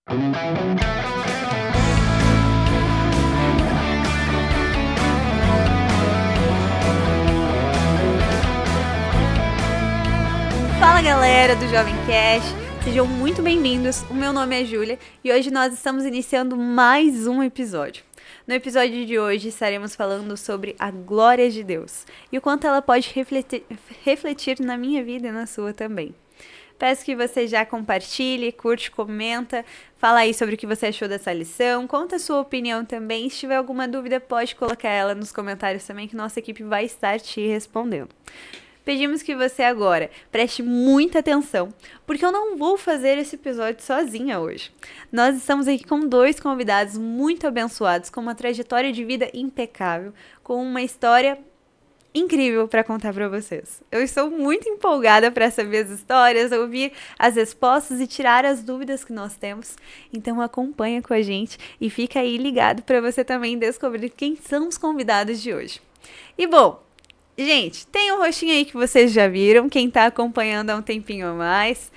Fala galera do Jovem Cast, sejam muito bem-vindos, o meu nome é Júlia e hoje nós estamos iniciando mais um episódio. No episódio de hoje estaremos falando sobre a glória de Deus e o quanto ela pode refletir na minha vida e na sua também. Peço que você já compartilhe, curte, comenta, fala aí sobre o que você achou dessa lição, conta a sua opinião também, se tiver alguma dúvida pode colocar ela nos comentários também que nossa equipe vai estar te respondendo. Pedimos que você agora preste muita atenção, porque eu não vou fazer esse episódio sozinha hoje. Nós estamos aqui com dois convidados muito abençoados, com uma trajetória de vida impecável, com uma história incrível para contar para vocês. Eu estou muito empolgada para saber as histórias, ouvir as respostas e tirar as dúvidas que nós temos. Então acompanha com a gente e fica aí ligado para você também descobrir quem são os convidados de hoje. E bom, gente, tem um rostinho aí que vocês já viram, quem tá acompanhando há um tempinho a mais.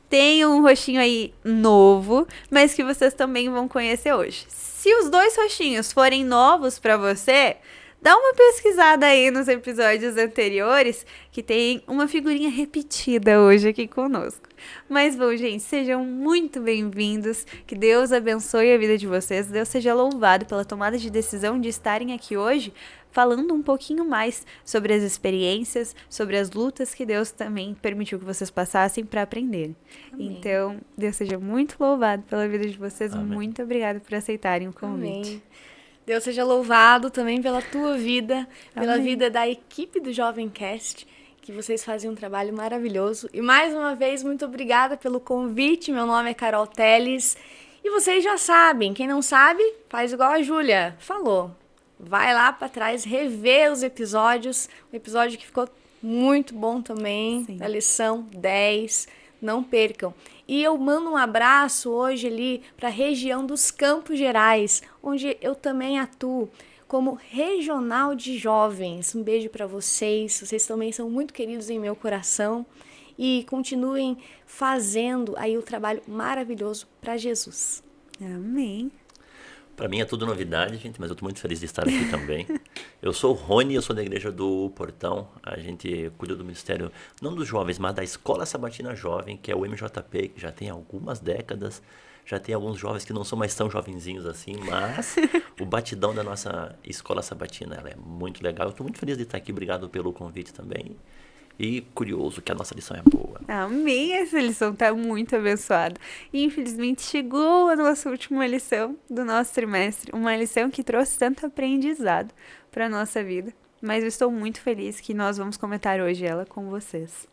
Tem um rostinho aí novo, mas que vocês também vão conhecer hoje. Se os dois rostinhos forem novos pra você, dá uma pesquisada aí nos episódios anteriores, que tem uma figurinha repetida hoje aqui conosco. Mas bom, gente, sejam muito bem-vindos, que Deus abençoe a vida de vocês, Deus seja louvado pela tomada de decisão de estarem aqui hoje, falando um pouquinho mais sobre as experiências, sobre as lutas que Deus também permitiu que vocês passassem para aprenderem. Amém. Então, Deus seja muito louvado pela vida de vocês. Amém. Muito obrigada por aceitarem o convite. Amém. Deus seja louvado também pela tua vida, pela Amém. Vida da equipe do Jovem Cast, que vocês fazem um trabalho maravilhoso. E mais uma vez, muito obrigada pelo convite. Meu nome é Carol Teles e vocês já sabem. Quem não sabe, faz igual a Júlia falou. Vai lá para trás, rever os episódios. Um episódio que ficou muito bom também, Sim. Da lição 10. Não percam. E eu mando um abraço hoje ali para a região dos Campos Gerais, onde eu também atuo como regional de jovens. Um beijo para vocês. Vocês também são muito queridos em meu coração. E continuem fazendo aí o trabalho maravilhoso para Jesus. Amém. Para mim é tudo novidade, gente, mas eu estou muito feliz de estar aqui também. Eu sou o Rony, eu sou da Igreja do Portão. A gente cuida do ministério, não dos jovens, mas da Escola Sabatina Jovem, que é o MJP, que já tem algumas décadas. Já tem alguns jovens que não são mais tão jovenzinhos assim, mas o batidão da nossa Escola Sabatina ela é muito legal. Eu estou muito feliz de estar aqui, obrigado pelo convite também. E curioso que a nossa lição é boa. Amém, essa lição tá muito abençoada. E infelizmente chegou a nossa última lição do nosso trimestre. Uma lição que trouxe tanto aprendizado para a nossa vida. Mas eu estou muito feliz que nós vamos comentar hoje ela com vocês.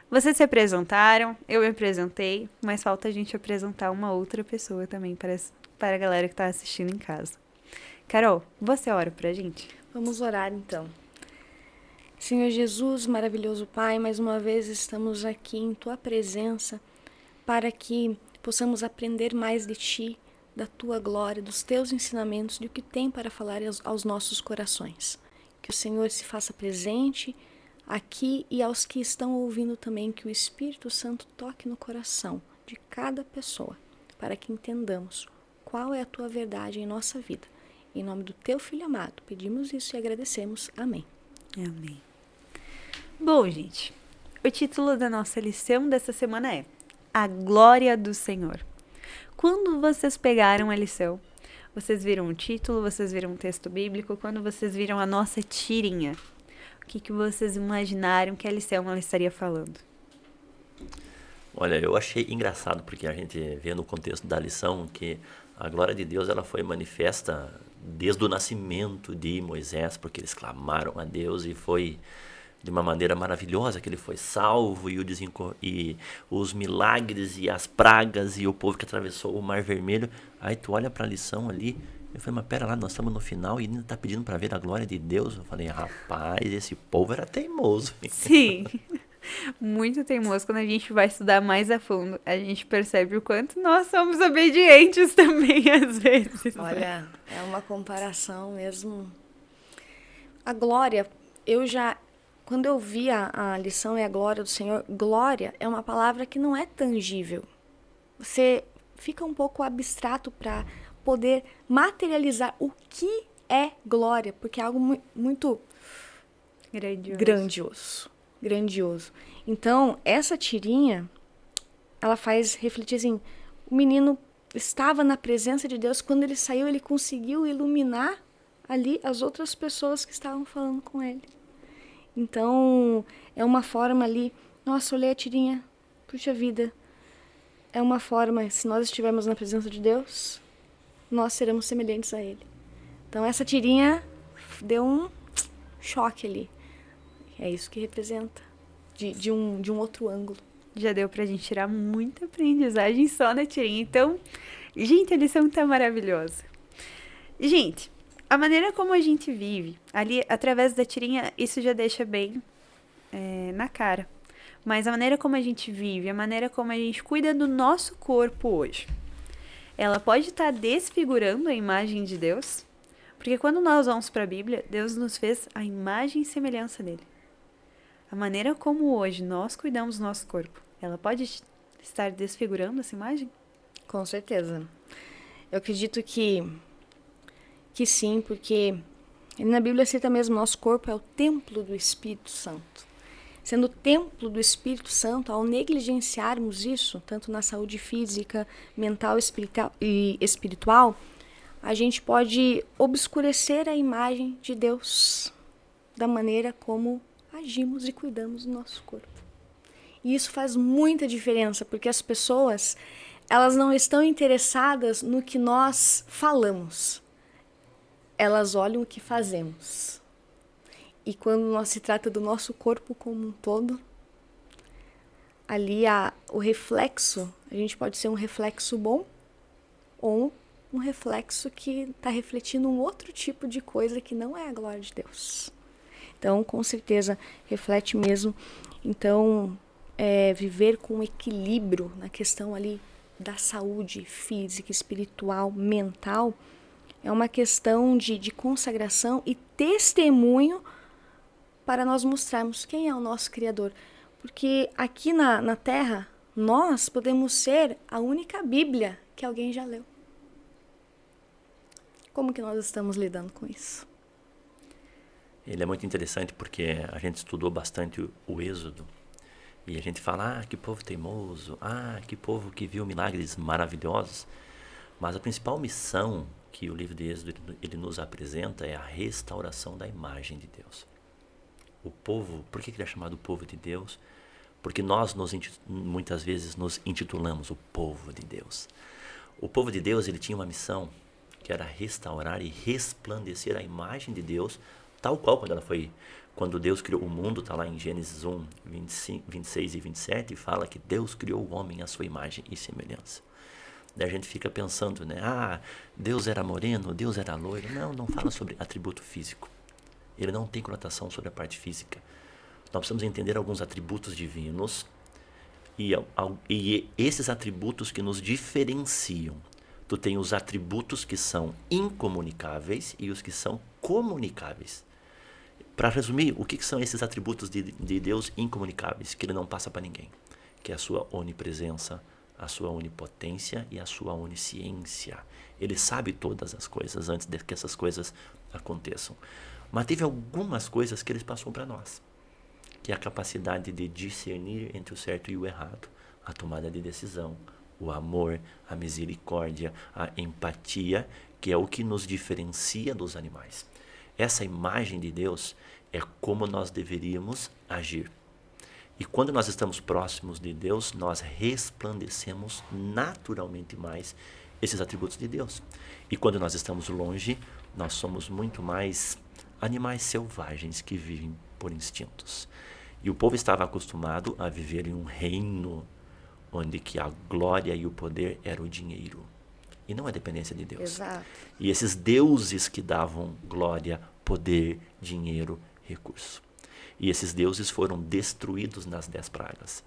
Vocês se apresentaram, eu me apresentei, mas falta a gente apresentar uma outra pessoa também para a galera que está assistindo em casa. Carol, você ora pra gente? Vamos orar então. Senhor Jesus, maravilhoso Pai, mais uma vez estamos aqui em Tua presença para que possamos aprender mais de Ti, da Tua glória, dos Teus ensinamentos, do que tem para falar aos nossos corações. Que o Senhor se faça presente aqui e aos que estão ouvindo também, que o Espírito Santo toque no coração de cada pessoa, para que entendamos qual é a Tua verdade em nossa vida. Em nome do Teu Filho amado, pedimos isso e agradecemos. Amém. Amém. Bom, gente, o título da nossa lição dessa semana é A Glória do Senhor. Quando vocês pegaram a lição, vocês viram o título, vocês viram o texto bíblico, quando vocês viram a nossa tirinha, o que vocês imaginaram que a lição ela estaria falando? Olha, eu achei engraçado, porque a gente vê no contexto da lição que a glória de Deus ela foi manifesta desde o nascimento de Moisés, porque eles clamaram a Deus e foi de uma maneira maravilhosa que ele foi salvo e os milagres e as pragas e o povo que atravessou o Mar Vermelho. Aí tu olha para a lição ali, eu falei, mas pera lá, nós estamos no final e ainda está pedindo para ver a glória de Deus. Eu falei, rapaz, esse povo era teimoso. Sim, muito teimoso. Quando a gente vai estudar mais a fundo, a gente percebe o quanto nós somos obedientes também às vezes. Olha, é uma comparação mesmo. A glória, quando eu vi a lição é a glória do Senhor, glória é uma palavra que não é tangível. Você fica um pouco abstrato para poder materializar o que é glória, porque é algo muito grandioso. Então, essa tirinha, ela faz refletir assim, o menino estava na presença de Deus, quando ele saiu, ele conseguiu iluminar ali as outras pessoas que estavam falando com ele. Então, é uma forma ali, nossa, olhei a tirinha, puxa vida, é uma forma, se nós estivermos na presença de Deus, nós seremos semelhantes a Ele. Então, essa tirinha deu um choque ali. É isso que representa, de um outro ângulo. Já deu pra gente tirar muita aprendizagem só na tirinha. Então, gente, a lição tá maravilhosa. Gente, a maneira como a gente vive, ali, através da tirinha, isso já deixa bem na cara. Mas a maneira como a gente vive, a maneira como a gente cuida do nosso corpo hoje, ela pode estar desfigurando a imagem de Deus, porque quando nós vamos para a Bíblia, Deus nos fez a imagem e semelhança dele. A maneira como hoje nós cuidamos do nosso corpo, ela pode estar desfigurando essa imagem? Com certeza. Eu acredito que sim, porque na Bíblia cita mesmo, nosso corpo é o templo do Espírito Santo. Sendo o templo do Espírito Santo, ao negligenciarmos isso, tanto na saúde física, mental e espiritual, a gente pode obscurecer a imagem de Deus da maneira como agimos e cuidamos do nosso corpo. E isso faz muita diferença, porque as pessoas, elas não estão interessadas no que nós falamos. Elas olham o que fazemos. E quando se trata do nosso corpo como um todo, ali o reflexo, a gente pode ser um reflexo bom ou um reflexo que está refletindo um outro tipo de coisa que não é a glória de Deus. Então, com certeza, reflete mesmo. Então, viver com equilíbrio na questão ali da saúde física, espiritual, mental, é uma questão de consagração e testemunho para nós mostrarmos quem é o nosso Criador. Porque aqui na Terra, nós podemos ser a única Bíblia que alguém já leu. Como que nós estamos lidando com isso? Ele é muito interessante porque a gente estudou bastante o Êxodo. E a gente fala, que povo teimoso, que povo que viu milagres maravilhosos. Mas a principal missão que o livro de Êxodo ele nos apresenta é a restauração da imagem de Deus. O povo, por que ele é chamado povo de Deus? Porque nós muitas vezes nos intitulamos o povo de Deus. O povo de Deus ele tinha uma missão que era restaurar e resplandecer a imagem de Deus, tal qual quando Deus criou o mundo, está lá em Gênesis 1, 26 e 27, fala que Deus criou o homem à sua imagem e semelhança. Daí a gente fica pensando, Deus era moreno, Deus era loiro. Não fala sobre atributo físico. Ele não tem conotação sobre a parte física. Nós precisamos entender alguns atributos divinos e esses atributos que nos diferenciam. Tu tem os atributos que são incomunicáveis e os que são comunicáveis. Para resumir, o que são esses atributos de Deus incomunicáveis, que ele não passa para ninguém? Que é a sua onipresença, a sua onipotência e a sua onisciência. Ele sabe todas as coisas antes de que essas coisas aconteçam. Mas teve algumas coisas que ele passou para nós, que é a capacidade de discernir entre o certo e o errado, a tomada de decisão, o amor, a misericórdia, a empatia, que é o que nos diferencia dos animais. Essa imagem de Deus é como nós deveríamos agir. E quando nós estamos próximos de Deus, nós resplandecemos naturalmente mais esses atributos de Deus. E quando nós estamos longe, nós somos muito mais animais selvagens que vivem por instintos. E o povo estava acostumado a viver em um reino onde que a glória e o poder era o dinheiro. E não a dependência de Deus. Exato. E esses deuses que davam glória, poder, dinheiro, recurso. E esses deuses foram destruídos nas 10 pragas.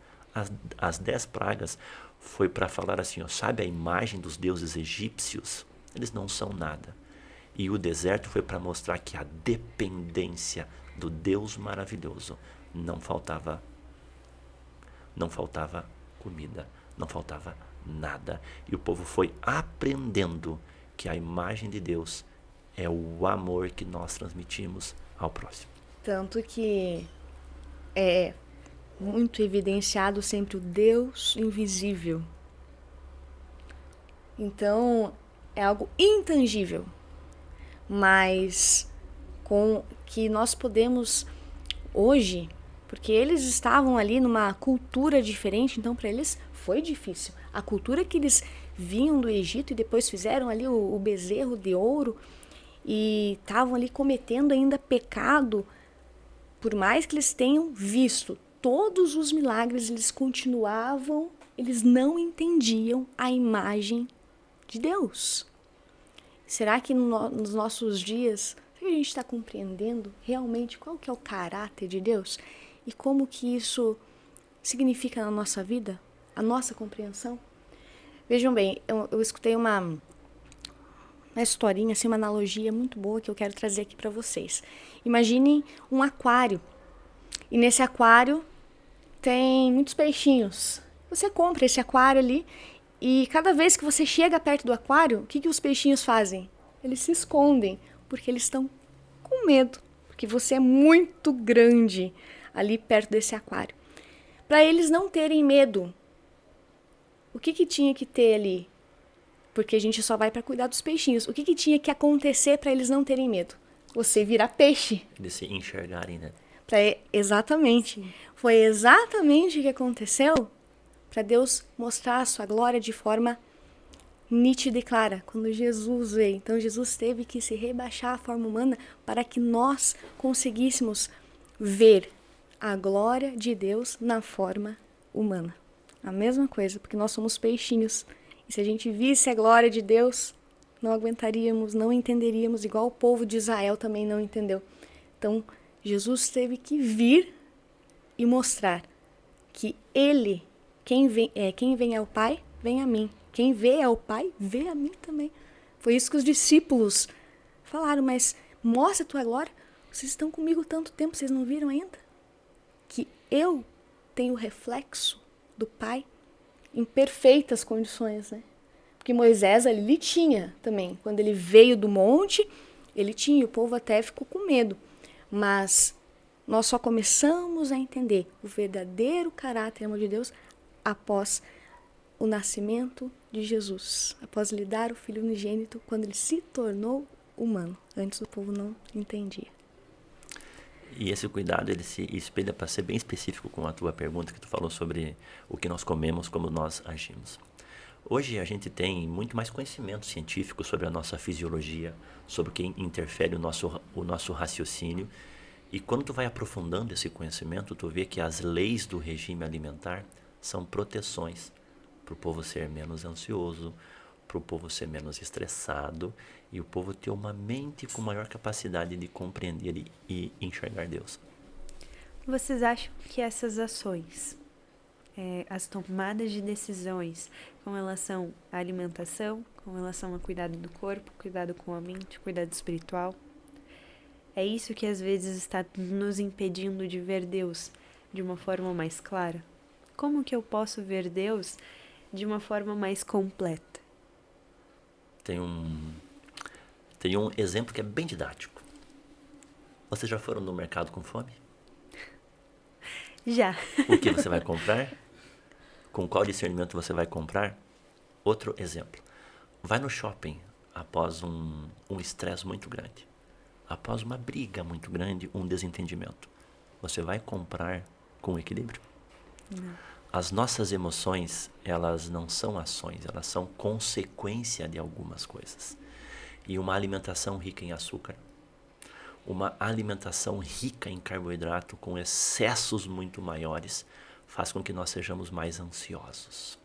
As 10 pragas foi para falar assim, sabe a imagem dos deuses egípcios? Eles não são nada. E o deserto foi para mostrar que a dependência do Deus maravilhoso não faltava comida, não faltava nada. E o povo foi aprendendo que a imagem de Deus é o amor que nós transmitimos ao próximo. Tanto que é muito evidenciado sempre o Deus invisível. Então, é algo intangível, mas com que nós podemos hoje, porque eles estavam ali numa cultura diferente, então para eles foi difícil. A cultura que eles vinham do Egito e depois fizeram ali o bezerro de ouro e estavam ali cometendo ainda pecado, por mais que eles tenham visto todos os milagres, eles continuavam, eles não entendiam a imagem de Deus. Será que nos nossos dias a gente está compreendendo realmente qual que é o caráter de Deus e como que isso significa na nossa vida, a nossa compreensão? Vejam bem, eu escutei uma historinha, assim, uma analogia muito boa que eu quero trazer aqui para vocês. Imaginem um aquário e nesse aquário tem muitos peixinhos. Você compra esse aquário ali e cada vez que você chega perto do aquário, o que os peixinhos fazem? Eles se escondem, porque eles estão com medo, porque você é muito grande ali perto desse aquário. Para eles não terem medo, o que tinha que ter ali? Porque a gente só vai para cuidar dos peixinhos. O que tinha que acontecer para eles não terem medo? Você virar peixe. De se enxergarem, né? Exatamente. Sim. Foi exatamente o que aconteceu para Deus mostrar a sua glória de forma nítida e clara, quando Jesus veio. Então Jesus teve que se rebaixar à forma humana para que nós conseguíssemos ver a glória de Deus na forma humana. A mesma coisa, porque nós somos peixinhos. E se a gente visse a glória de Deus, não aguentaríamos, não entenderíamos, igual o povo de Israel também não entendeu. Então Jesus teve que vir e mostrar que Ele, quem vem ao Pai, vem a mim. Quem vê ao Pai, vê a mim também. Foi isso que os discípulos falaram, mas mostra a tua glória. Vocês estão comigo tanto tempo, vocês não viram ainda? Que eu tenho o reflexo do Pai em perfeitas condições, né? Porque Moisés, ele tinha também. Quando ele veio do monte, ele tinha, o povo até ficou com medo. Mas nós só começamos a entender o verdadeiro caráter e amor de Deus após o nascimento de Jesus, após lhe dar o Filho unigênito, quando ele se tornou humano. Antes o povo não entendia. E esse cuidado, ele se espelha, para ser bem específico com a tua pergunta que tu falou sobre o que nós comemos, como nós agimos. Hoje a gente tem muito mais conhecimento científico sobre a nossa fisiologia, sobre o que interfere o nosso raciocínio. E quando tu vai aprofundando esse conhecimento, tu vê que as leis do regime alimentar são proteções para o povo ser menos ansioso, para o povo ser menos estressado e o povo ter uma mente com maior capacidade de compreender e enxergar Deus. Vocês acham que essas ações, as tomadas de decisões com relação à alimentação, com relação ao cuidado do corpo, cuidado com a mente, cuidado espiritual, é isso que às vezes está nos impedindo de ver Deus de uma forma mais clara? Como que eu posso ver Deus de uma forma mais completa? Tem um exemplo que é bem didático. Vocês já foram no mercado com fome? Já. O que você vai comprar? Com qual discernimento você vai comprar? Outro exemplo. Vai no shopping após um estresse muito grande. Após uma briga muito grande, um desentendimento. Você vai comprar com equilíbrio? Não. As nossas emoções, elas não são ações, elas são consequência de algumas coisas. E uma alimentação rica em açúcar, uma alimentação rica em carboidrato com excessos muito maiores, faz com que nós sejamos mais ansiosos.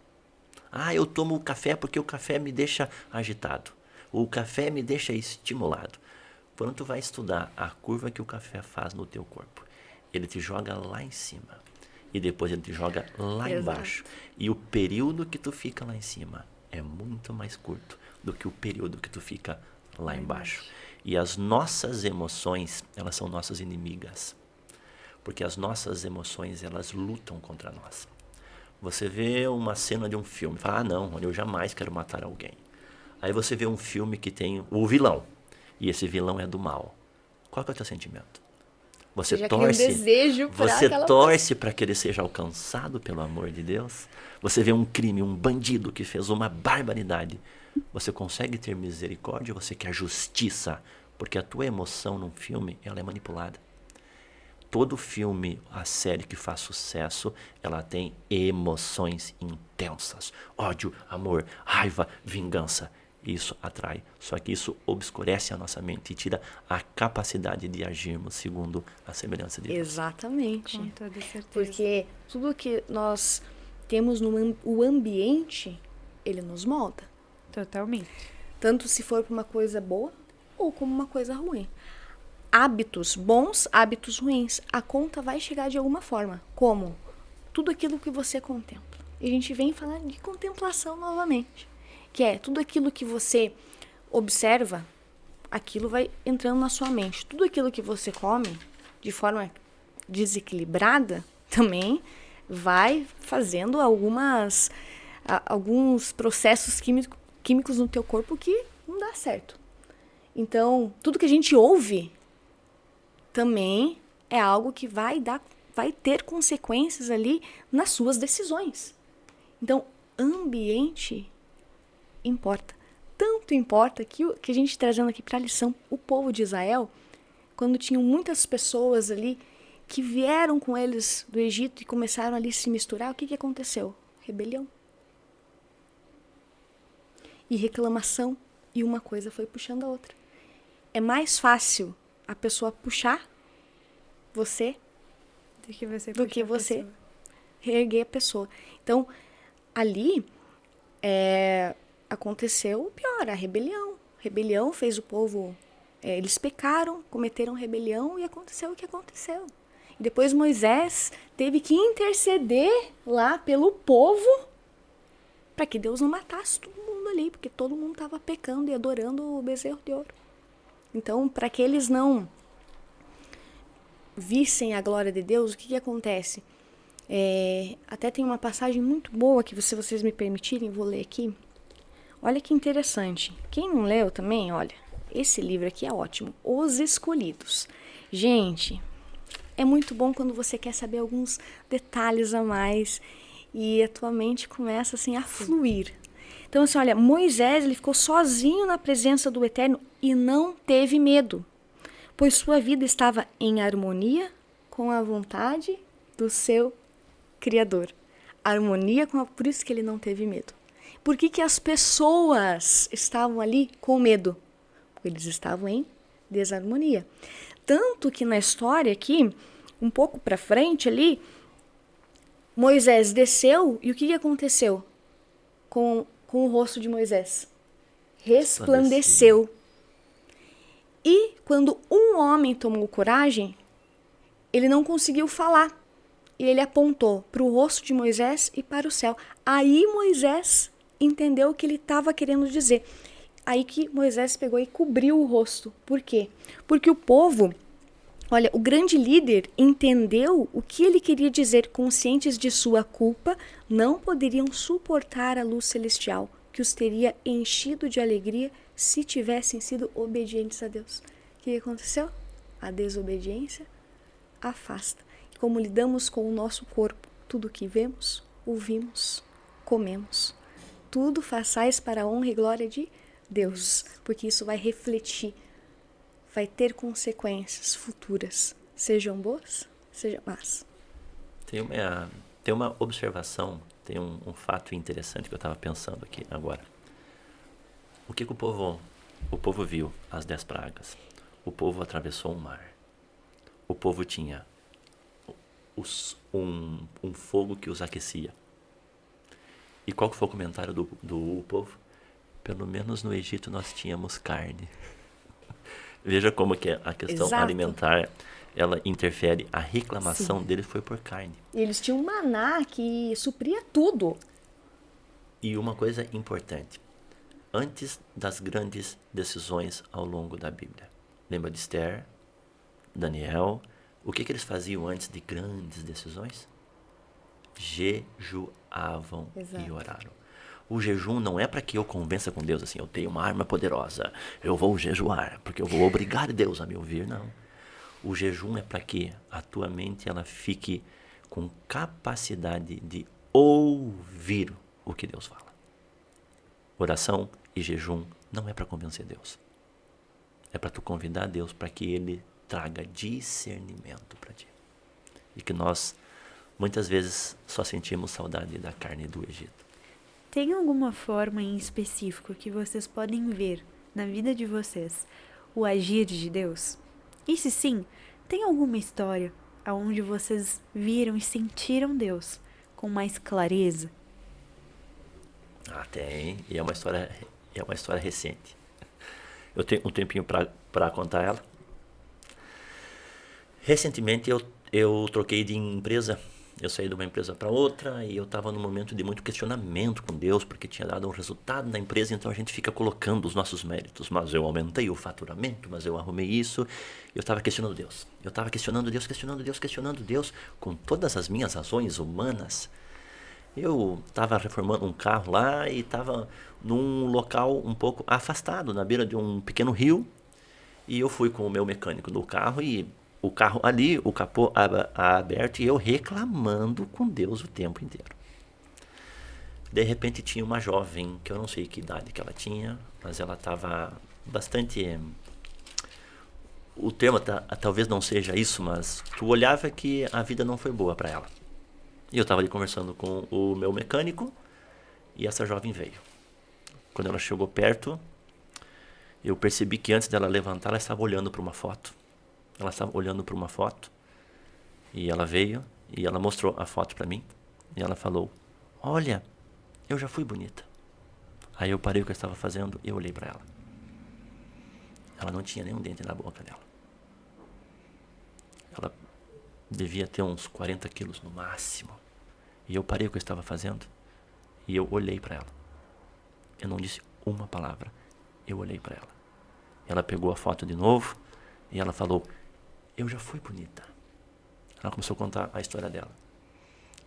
Eu tomo café porque o café me deixa agitado. O café me deixa estimulado. Quando tu vai estudar a curva que o café faz no teu corpo, ele te joga lá em cima. E depois ele te joga lá embaixo. E o período que tu fica lá em cima é muito mais curto do que o período que tu fica lá embaixo. E as nossas emoções, elas são nossas inimigas. Porque as nossas emoções, elas lutam contra nós. Você vê uma cena de um filme, fala, não, eu jamais quero matar alguém. Aí você vê um filme que tem o vilão, e esse vilão é do mal. Qual que é o teu sentimento? Você já cria um desejo por você aquela torce para que ele seja alcançado pelo amor de Deus? Você vê um crime, um bandido que fez uma barbaridade. Você consegue ter misericórdia ou você quer justiça? Porque a tua emoção num filme, ela é manipulada. Todo filme, a série que faz sucesso, ela tem emoções intensas. Ódio, amor, raiva, vingança. Isso atrai. Só que isso obscurece a nossa mente e tira a capacidade de agirmos segundo a semelhança de Deus. Exatamente. Com toda certeza. Porque tudo que nós temos no ambiente, ele nos molda. Totalmente. Tanto se for para uma coisa boa ou como uma coisa ruim. Hábitos bons, hábitos ruins. A conta vai chegar de alguma forma. Como? Tudo aquilo que você contempla. E a gente vem falar de contemplação novamente. Que é tudo aquilo que você observa, aquilo vai entrando na sua mente. Tudo aquilo que você come de forma desequilibrada também vai fazendo alguns processos químicos no teu corpo que não dá certo. Então, tudo que a gente ouve também é algo que vai ter consequências ali nas suas decisões. Então, ambiente importa. Tanto importa que a gente trazendo aqui para a lição, o povo de Israel, quando tinham muitas pessoas ali que vieram com eles do Egito e começaram ali a se misturar, o que aconteceu? Rebelião. E reclamação. E uma coisa foi puxando a outra. É mais fácil a pessoa puxar você do que você reerguer a pessoa. Então, ali aconteceu o pior, a rebelião. Rebelião fez o povo... eles pecaram, cometeram rebelião e aconteceu o que aconteceu. E depois Moisés teve que interceder lá pelo povo para que Deus não matasse todo mundo ali, porque todo mundo estava pecando e adorando o bezerro de ouro. Então, para que eles não vissem a glória de Deus, o que acontece? Até tem uma passagem muito boa que, se vocês me permitirem, vou ler aqui. Olha que interessante. Quem não leu também, olha, esse livro aqui é ótimo. Os Escolhidos. Gente, é muito bom quando você quer saber alguns detalhes a mais e a tua mente começa assim a fluir. Então, assim, olha, Moisés, ele ficou sozinho na presença do Eterno e não teve medo, pois sua vida estava em harmonia com a vontade do seu Criador. Por isso que ele não teve medo. Por que as pessoas estavam ali com medo? Porque eles estavam em desarmonia. Tanto que na história aqui, um pouco para frente ali, Moisés desceu e o que aconteceu com o rosto de Moisés? Resplandeceu. E quando um homem tomou coragem, ele não conseguiu falar. E ele apontou para o rosto de Moisés e para o céu. Aí Moisés entendeu o que ele estava querendo dizer. Aí que Moisés pegou e cobriu o rosto. Por quê? Porque o povo, olha, o grande líder entendeu o que ele queria dizer. Conscientes de sua culpa, não poderiam suportar a luz celestial, que os teria enchido de alegria se tivessem sido obedientes a Deus. O que aconteceu? A desobediência afasta. Como lidamos com o nosso corpo, tudo que vemos, ouvimos, comemos, tudo façais para a honra e glória de Deus, porque isso vai refletir, vai ter consequências futuras, sejam boas, sejam más. Tem uma observação, tem um fato interessante que eu estava pensando aqui agora. O que o povo viu? As 10 pragas. O povo atravessou o mar. O povo tinha um fogo que os aquecia. E qual que foi o comentário do povo? Pelo menos no Egito nós tínhamos carne. Veja como que a questão Exato. alimentar, ela interfere. A reclamação deles foi por carne. E eles tinham um maná que supria tudo. E uma coisa importante. Antes das grandes decisões ao longo da Bíblia. Lembra de Esther, Daniel? O que eles faziam antes de grandes decisões? jejuavam Exato. e oraram. O jejum não é para que eu convença com Deus assim, eu tenho uma arma poderosa, eu vou jejuar, porque eu vou obrigar Deus a me ouvir, não. O jejum é para que a tua mente ela fique com capacidade de ouvir o que Deus fala. Oração e jejum não é para convencer Deus. É para tu convidar Deus para que Ele traga discernimento para ti. E que nós, muitas vezes, só sentimos saudade da carne do Egito. Tem alguma forma em específico que vocês podem ver na vida de vocês o agir de Deus? E se sim, tem alguma história onde vocês viram e sentiram Deus com mais clareza? Ah, tem. E é uma história recente. Eu tenho um tempinho para contar ela. Recentemente eu troquei de empresa. Eu saí de uma empresa para outra e eu estava num momento de muito questionamento com Deus, porque tinha dado um resultado na empresa, então a gente fica colocando os nossos méritos. Mas eu aumentei o faturamento, mas eu arrumei isso. Eu estava questionando Deus. Eu estava questionando Deus, com todas as minhas razões humanas. Eu estava reformando um carro lá e estava num local um pouco afastado, na beira de um pequeno rio. E eu fui com o meu mecânico no carro e o carro ali, o capô aberto e eu reclamando com Deus o tempo inteiro. De repente tinha uma jovem, que eu não sei que idade que ela tinha, mas ela estava bastante... O termo talvez não seja isso, mas tu olhava que a vida não foi boa para ela. E eu estava ali conversando com o meu mecânico e essa jovem veio. Quando ela chegou perto, eu percebi que antes dela levantar, ela estava olhando para uma foto. Ela estava olhando para uma foto e ela veio e ela mostrou a foto para mim e ela falou: olha, eu já fui bonita. Aí eu parei o que eu estava fazendo e eu olhei para ela. Ela não tinha nenhum dente na boca dela. Ela devia ter uns 40 quilos no máximo. E eu parei o que eu estava fazendo e eu olhei para ela. Eu não disse uma palavra. Eu olhei para ela. Ela pegou a foto de novo e ela falou: eu já fui bonita. Ela começou a contar a história dela.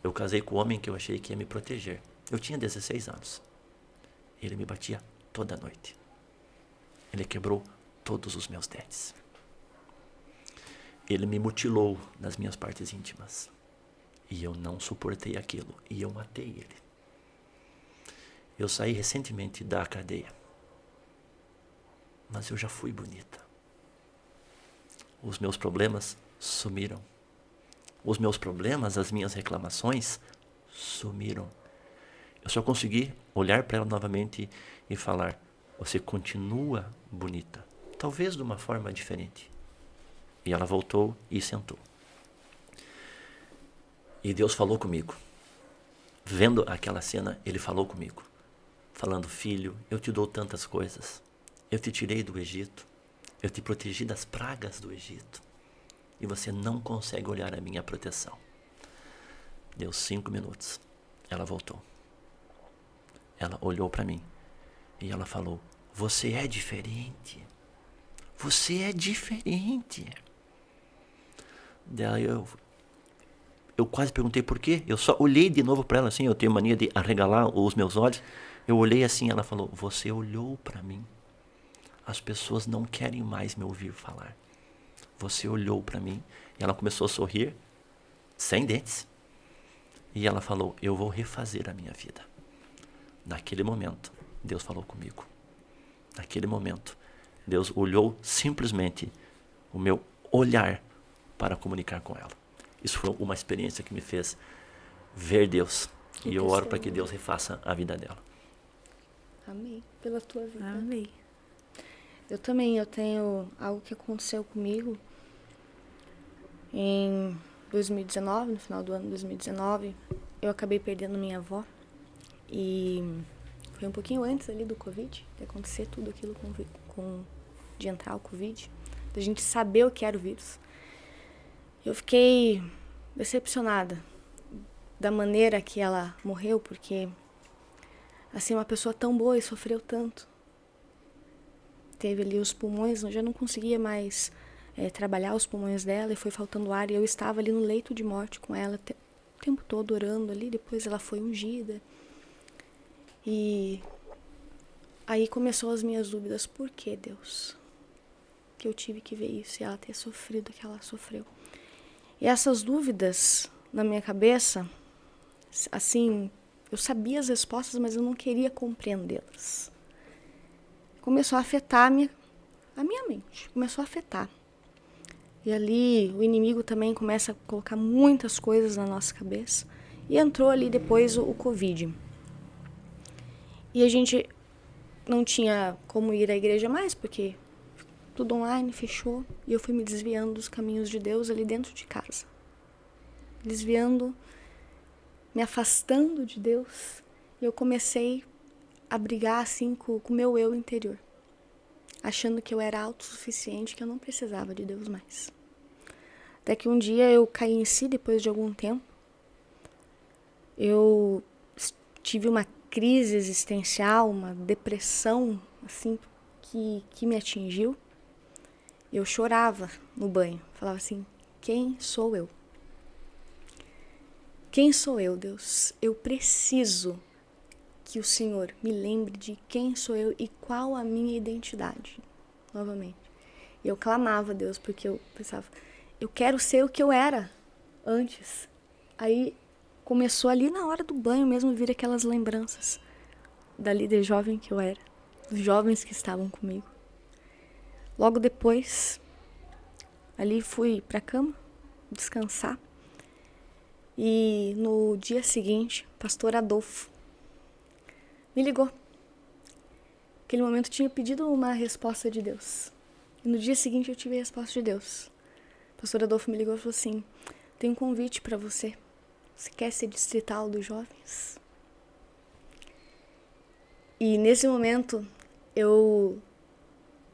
Eu casei com o homem que eu achei que ia me proteger. Eu tinha 16 anos. Ele me batia toda noite. Ele quebrou todos os meus dentes. Ele me mutilou nas minhas partes íntimas. E eu não suportei aquilo. E eu matei ele. Eu saí recentemente da cadeia. Mas eu já fui bonita. Os meus problemas sumiram. Os meus problemas, as minhas reclamações sumiram. Eu só consegui olhar para ela novamente e falar: você continua bonita. Talvez de uma forma diferente. E ela voltou e sentou. E Deus falou comigo. Vendo aquela cena, Ele falou comigo. Falando: filho, eu te dou tantas coisas. Eu te tirei do Egito. Eu te protegi das pragas do Egito. E você não consegue olhar a minha proteção. Deu 5 minutos. Ela voltou. Ela olhou para mim. E ela falou: você é diferente. Você é diferente. Daí eu quase perguntei por quê. Eu só olhei de novo para ela assim. Eu tenho mania de arregalar os meus olhos. Eu olhei assim. Ela falou: você olhou para mim. As pessoas não querem mais me ouvir falar. Você olhou para mim. E ela começou a sorrir, sem dentes. E ela falou: eu vou refazer a minha vida. Naquele momento, Deus falou comigo. Naquele momento, Deus olhou simplesmente o meu olhar para comunicar com ela. Isso foi uma experiência que me fez ver Deus. E eu oro para que Deus refaça a vida dela. Amém. Pela tua vida. Amém. Eu também, eu tenho algo que aconteceu comigo em 2019, no final do ano de 2019. Eu acabei perdendo minha avó e foi um pouquinho antes ali do Covid, de acontecer tudo aquilo de entrar o Covid, da gente saber o que era o vírus. Eu fiquei decepcionada da maneira que ela morreu, porque assim, uma pessoa tão boa e sofreu tanto. Teve ali os pulmões, eu já não conseguia mais trabalhar os pulmões dela e foi faltando ar. E eu estava ali no leito de morte com ela, tempo todo orando ali, depois ela foi ungida. E aí começou as minhas dúvidas. Por que, Deus? Que eu tive que ver isso e ela ter sofrido o que ela sofreu. E essas dúvidas na minha cabeça, assim, eu sabia as respostas, mas eu não queria compreendê-las. Começou a afetar a minha mente, começou a afetar. E ali o inimigo também começa a colocar muitas coisas na nossa cabeça. E entrou ali depois o Covid. E a gente não tinha como ir à igreja mais, porque tudo online, fechou. E eu fui me desviando dos caminhos de Deus ali dentro de casa. Desviando, me afastando de Deus. E eu comecei a brigar assim com o meu eu interior. Achando que eu era autossuficiente, que eu não precisava de Deus mais. Até que um dia eu caí em si, depois de algum tempo. Eu tive uma crise existencial, uma depressão, assim, que me atingiu. Eu chorava no banho. Falava assim, quem sou eu? Quem sou eu, Deus? Eu preciso que o Senhor me lembre de quem sou eu e qual a minha identidade, novamente. E eu clamava a Deus, porque eu pensava, eu quero ser o que eu era antes. Aí começou ali na hora do banho mesmo vir aquelas lembranças da líder jovem que eu era, dos jovens que estavam comigo. Logo depois, ali fui pra cama, descansar. E no dia seguinte, o pastor Adolfo me ligou. Naquele momento eu tinha pedido uma resposta de Deus. E no dia seguinte eu tive a resposta de Deus. O pastor Adolfo me ligou e falou assim, tem um convite para você. Você quer ser distrital dos jovens? E nesse momento eu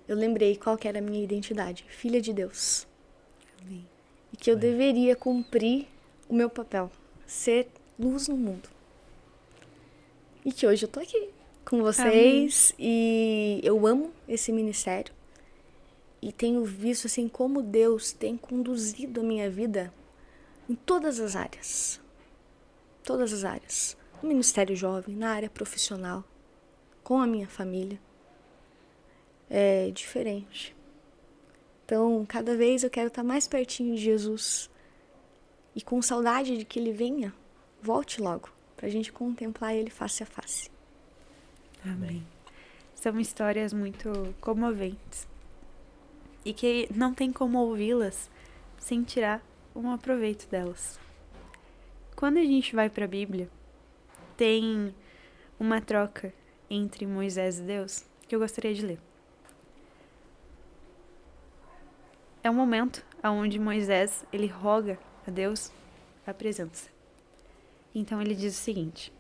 lembrei qual que era a minha identidade. Filha de Deus. Amém. E que eu deveria cumprir o meu papel. Ser luz no mundo. E que hoje eu tô aqui com vocês. Amém. E eu amo esse ministério. E tenho visto assim como Deus tem conduzido a minha vida em todas as áreas. Todas as áreas. No ministério jovem, na área profissional, com a minha família. É diferente. Então, cada vez eu quero estar mais pertinho de Jesus. E com saudade de que Ele venha, volte logo, pra gente contemplar Ele face a face. Amém. São histórias muito comoventes. E que não tem como ouvi-las sem tirar um proveito delas. Quando a gente vai para a Bíblia, tem uma troca entre Moisés e Deus que eu gostaria de ler. É um momento onde Moisés ele roga a Deus a presença. Então ele diz o seguinte: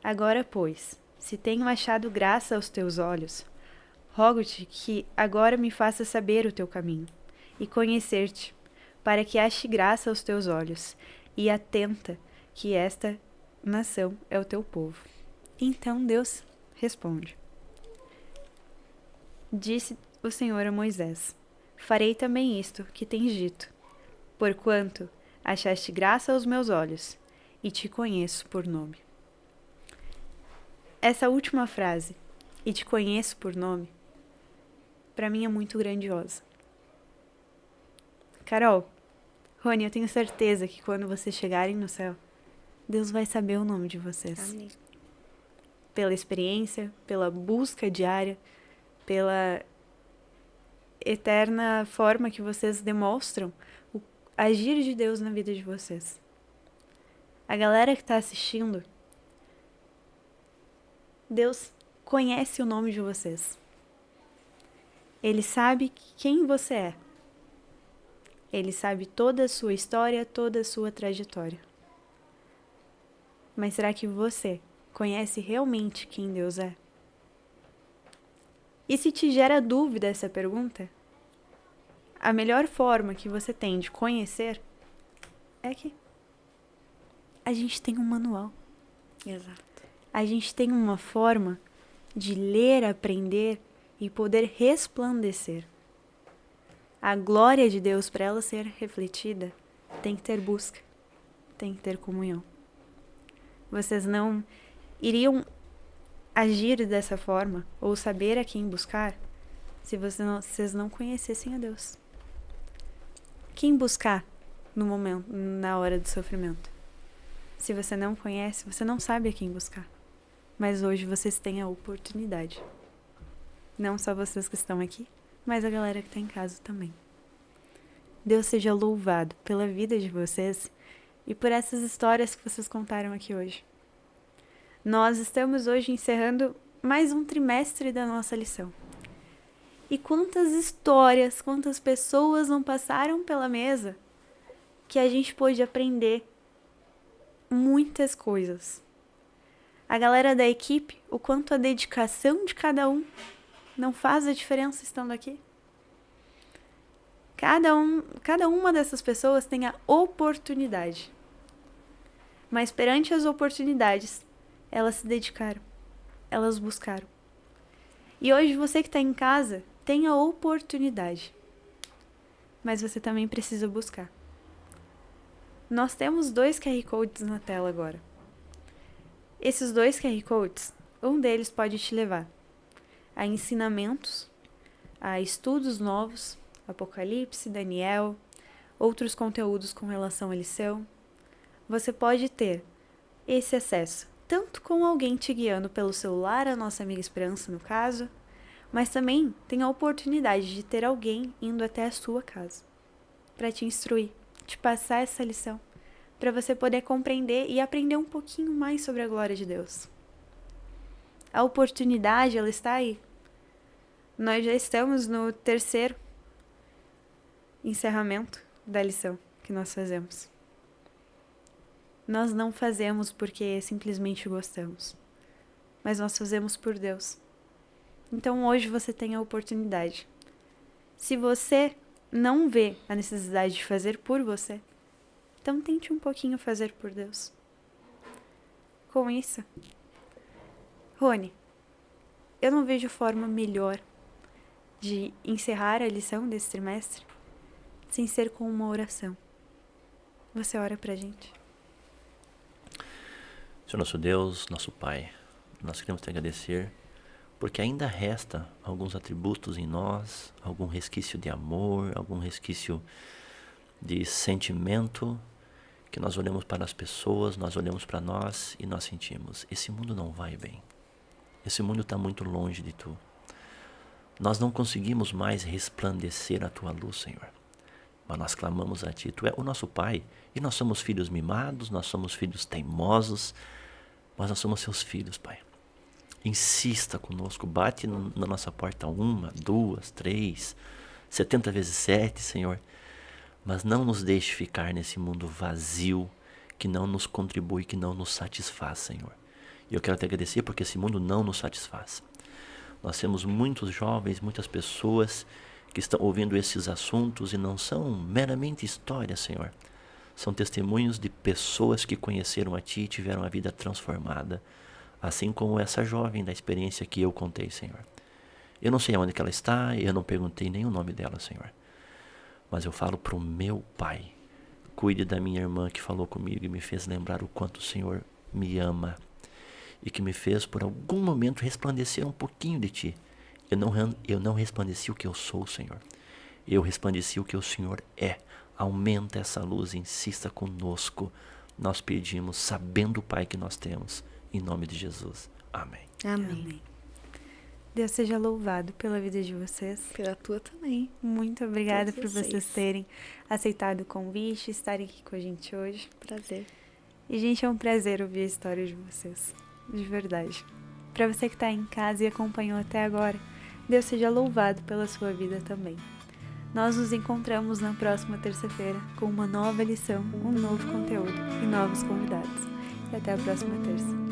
agora, pois, se tenho achado graça aos teus olhos, rogo-te que agora me faça saber o teu caminho e conhecer-te, para que ache graça aos teus olhos, e atenta que esta nação é o teu povo. Então Deus responde: disse o Senhor a Moisés: farei também isto que tens dito, porquanto achaste graça aos meus olhos, e te conheço por nome. Essa última frase, e te conheço por nome, para mim é muito grandiosa. Carol, Rony, eu tenho certeza que quando vocês chegarem no céu, Deus vai saber o nome de vocês. Amém. Pela experiência, pela busca diária, pela eterna forma que vocês demonstram o agir de Deus na vida de vocês. A galera que está assistindo, Deus conhece o nome de vocês. Ele sabe quem você é. Ele sabe toda a sua história, toda a sua trajetória. Mas será que você conhece realmente quem Deus é? E se te gera dúvida essa pergunta, a melhor forma que você tem de conhecer é que a gente tem um manual. Exato. A gente tem uma forma de ler, aprender e poder resplandecer. A glória de Deus, para ela ser refletida, tem que ter busca. têm que ter comunhão. Vocês não iriam agir dessa forma ou saber a quem buscar se vocês não conhecessem a Deus. Quem buscar no momento, na hora do sofrimento? Se você não conhece, você não sabe a quem buscar. Mas hoje vocês têm a oportunidade. Não só vocês que estão aqui, mas a galera que está em casa também. Deus seja louvado pela vida de vocês e por essas histórias que vocês contaram aqui hoje. Nós estamos hoje encerrando mais um trimestre da nossa lição. E quantas histórias, quantas pessoas não passaram pela mesa que a gente pôde aprender muitas coisas. A galera da equipe, o quanto a dedicação de cada um não faz a diferença estando aqui. Cada uma dessas pessoas tem a oportunidade. Mas perante as oportunidades, elas se dedicaram. Elas buscaram. E hoje você que está em casa tem a oportunidade. Mas você também precisa buscar. Nós temos 2 QR Codes na tela agora. Esses 2 QR Codes, um deles pode te levar a ensinamentos, a estudos novos, Apocalipse, Daniel, outros conteúdos com relação à lição. Você pode ter esse acesso, tanto com alguém te guiando pelo celular, a nossa amiga Esperança no caso, mas também tem a oportunidade de ter alguém indo até a sua casa para te instruir, te passar essa lição, para você poder compreender e aprender um pouquinho mais sobre a glória de Deus. A oportunidade, ela está aí. Nós já estamos no 3º encerramento da lição que nós fazemos. Nós não fazemos porque simplesmente gostamos, mas nós fazemos por Deus. Então hoje você tem a oportunidade. Se você não vê a necessidade de fazer por você, então tente um pouquinho fazer por Deus. Com isso, Rony, eu não vejo forma melhor de encerrar a lição desse trimestre sem ser com uma oração. Você ora pra gente? Senhor nosso Deus, nosso Pai, nós queremos te agradecer porque ainda resta alguns atributos em nós, algum resquício de amor, algum resquício de sentimento, que nós olhamos para as pessoas, nós olhamos para nós e nós sentimos, esse mundo não vai bem, esse mundo está muito longe de Tu. Nós não conseguimos mais resplandecer a Tua luz, Senhor, mas nós clamamos a Ti, Tu é o nosso Pai, e nós somos filhos mimados, nós somos filhos teimosos, mas nós somos Seus filhos, Pai. Insista conosco, bate na nossa porta 1, 2, 3, 70 vezes 7, Senhor. Mas não nos deixe ficar nesse mundo vazio, que não nos contribui, que não nos satisfaz, Senhor. E eu quero te agradecer porque esse mundo não nos satisfaz. Nós temos muitos jovens, muitas pessoas que estão ouvindo esses assuntos e não são meramente histórias, Senhor. São testemunhos de pessoas que conheceram a Ti e tiveram a vida transformada. Assim como essa jovem da experiência que eu contei, Senhor. Eu não sei onde que ela está, eu não perguntei nem o nome dela, Senhor. Mas eu falo para o meu Pai. Cuide da minha irmã que falou comigo e me fez lembrar o quanto o Senhor me ama. E que me fez por algum momento resplandecer um pouquinho de Ti. Eu não resplandeci o que eu sou, Senhor. Eu resplandeci o que o Senhor é. Aumenta essa luz, insista conosco. Nós pedimos, sabendo, Pai, que nós temos. Em nome de Jesus. Amém. Amém. Deus seja louvado pela vida de vocês. Pela tua também. Muito obrigada por vocês terem aceitado o convite, estarem aqui com a gente hoje. Prazer. E, gente, é um prazer ouvir a história de vocês. De verdade. Para você que está em casa e acompanhou até agora, Deus seja louvado pela sua vida também. Nós nos encontramos na próxima terça-feira com uma nova lição, um novo conteúdo e novos convidados. E até a próxima terça.